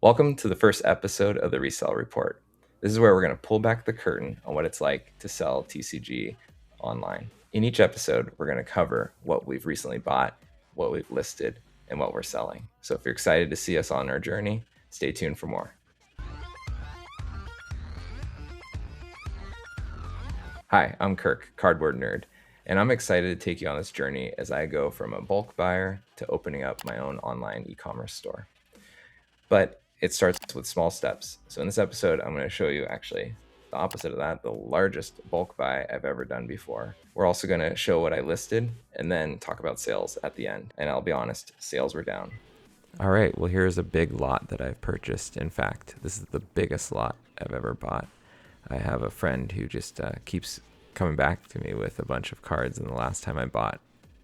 Welcome to the first episode of the Resell Report. This is where we're going to pull back the curtain on what it's like to sell TCG online. In each episode, we're going to cover what we've recently bought, what we've listed, and what we're selling. So if you're excited to see us on our journey, stay tuned for more. Hi, I'm Kirk, Cardboard Nerd, and I'm excited to take you on this journey as I go from a bulk buyer to opening up my own online e-commerce store. But it starts with small steps. So in this episode, I'm going to show you actually the opposite of that, the largest bulk buy I've ever done before. We're also going to show what I listed and then talk about sales at the end. And I'll be honest, sales were down. All right, well, here's a big lot that I've purchased. In fact, this is the biggest lot I've ever bought. I have a friend who just keeps coming back to me with a bunch of cards. And the last time I bought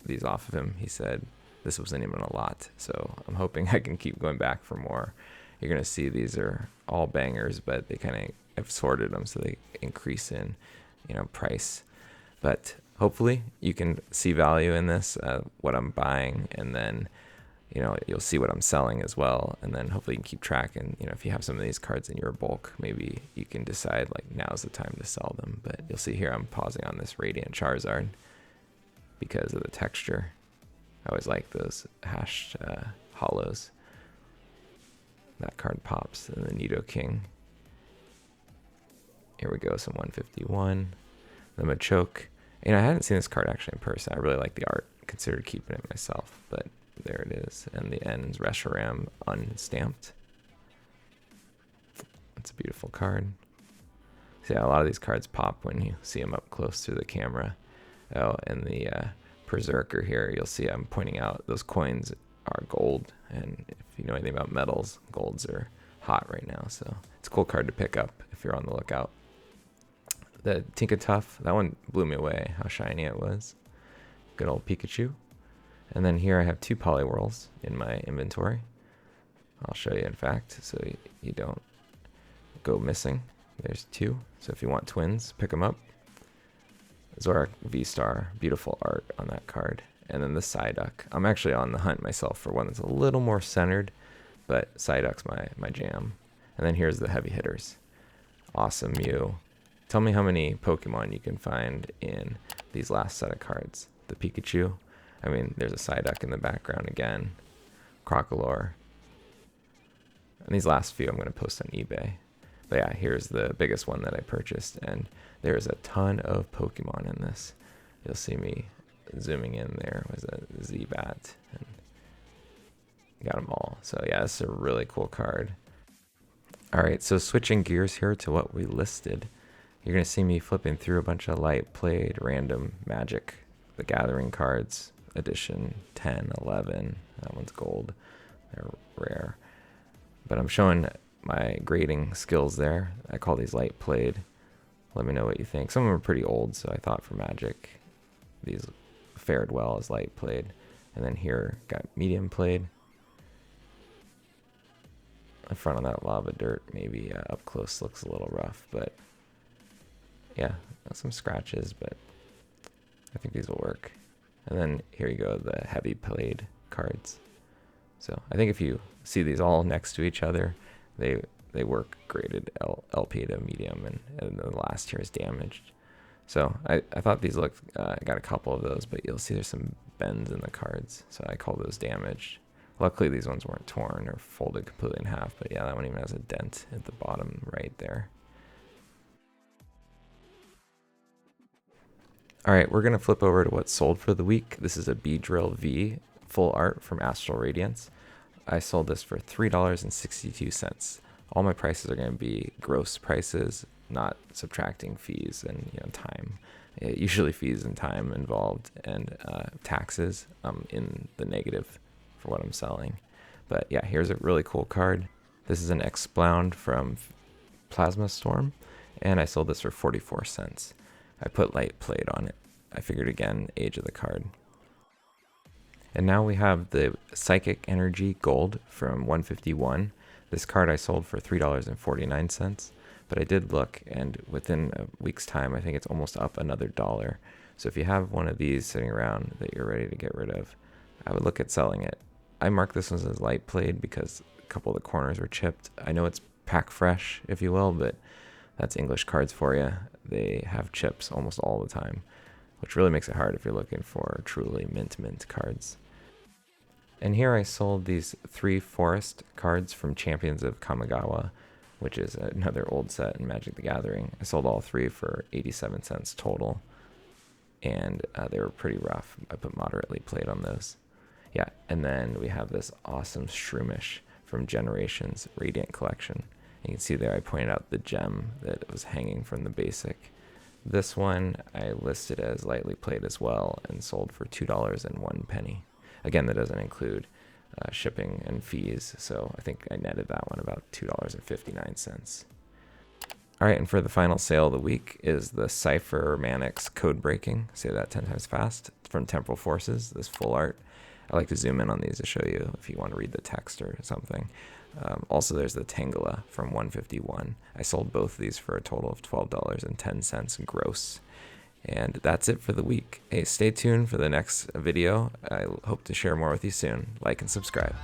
these off of him, he said this wasn't even a lot. So I'm hoping I can keep going back for more. You're going to see these are all bangers, but they kind of have sorted them so they increase in, price. But hopefully you can see value in this, what I'm buying, and then you'll see what I'm selling as well. And then hopefully you can keep track. And, if you have some of these cards in your bulk, maybe you can decide like now's the time to sell them. But you'll see here I'm pausing on this Radiant Charizard because of the texture. I always like those hashed hollows. That card pops. And the Nidoking. Here we go, some 151. The Machoke. I hadn't seen this card actually in person. I really like the art. Considered keeping it myself, but there it is. And the ends, Reshiram unstamped. That's a beautiful card. So yeah, a lot of these cards pop when you see them up close to the camera. Oh, and the Berserker here, you'll see I'm pointing out those coins are gold. And if you know anything about metals, golds are hot right now. So it's a cool card to pick up if you're on the lookout. The Tinkatuff, that one blew me away, how shiny it was. Good old Pikachu. And then here I have two Poliwhirls in my inventory. I'll show you in fact, so you don't go missing. There's two, so if you want twins, pick them up. Zorak V-Star, beautiful art on that card. And then the Psyduck. I'm actually on the hunt myself for one that's a little more centered, but Psyduck's my jam. And then here's the heavy hitters. Awesome Mew. Tell me how many Pokemon you can find in these last set of cards. The Pikachu. I mean, there's a Psyduck in the background again. Crocolore. And these last few I'm going to post on eBay. But yeah, here's the biggest one that I purchased. And there's a ton of Pokemon in this. You'll see me zooming in there. Was a Zubat. And got them all. So yeah, this is a really cool card. Alright, so switching gears here to what we listed. You're going to see me flipping through a bunch of light played random Magic the Gathering cards. Edition 10, 11. That one's gold. They're rare. But I'm showing my grading skills there. I call these light played. Let me know what you think. Some of them are pretty old, so I thought for Magic these fared well as light played. And then here got medium played. The front of that lava dirt maybe up close looks a little rough, but yeah, some scratches, but I think these will work. And then here you go, the heavy played cards. So I think if you see these all next to each other, they work graded LP to medium, and the last here is damaged. So I thought these looked, I got a couple of those, but you'll see there's some bends in the cards. So I call those damaged. Luckily these ones weren't torn or folded completely in half, but yeah, that one even has a dent at the bottom right there. All right, we're going to flip over to what's sold for the week. This is a Beedrill V full art from Astral Radiance. I sold this for $3.62. All my prices are going to be gross prices, not subtracting fees and time. Usually fees and time involved, and taxes. In the negative for what I'm selling. But yeah, here's a really cool card. This is an Explound from Plasma Storm, and I sold this for 44 cents. I put light played on it. I figured again, age of the card. And now we have the Psychic Energy Gold from 151. This card I sold for $3.49, but I did look, and within a week's time, I think it's almost up another $1. So if you have one of these sitting around that you're ready to get rid of, I would look at selling it. I mark this one as light played because couple of the corners were chipped. I know it's pack fresh, if you will, but that's English cards for you. They have chips almost all the time, which really makes it hard if you're looking for truly mint cards. And here I sold these 3 forest cards from Champions of Kamigawa, which is another old set in Magic the Gathering. I sold all 3 for 87 cents total, and they were pretty rough. I put moderately played on those. Yeah, and then we have this awesome Shroomish from Generations Radiant Collection. You can see there I pointed out the gem that was hanging from the basic. This one I listed as lightly played as well and sold for $2.01. Again, that doesn't include shipping and fees, so I think I netted that one about $2.59. All right, and for the final sale of the week is the Cypher Manix Code Breaking. Say that 10 times fast. From Temporal Forces, this full art. I like to zoom in on these to show you if you want to read the text or something. Also, there's the Tangela from 151. I sold both of these for a total of $12.10 gross. And that's it for the week. Hey, stay tuned for the next video. I hope to share more with you soon. Like and subscribe.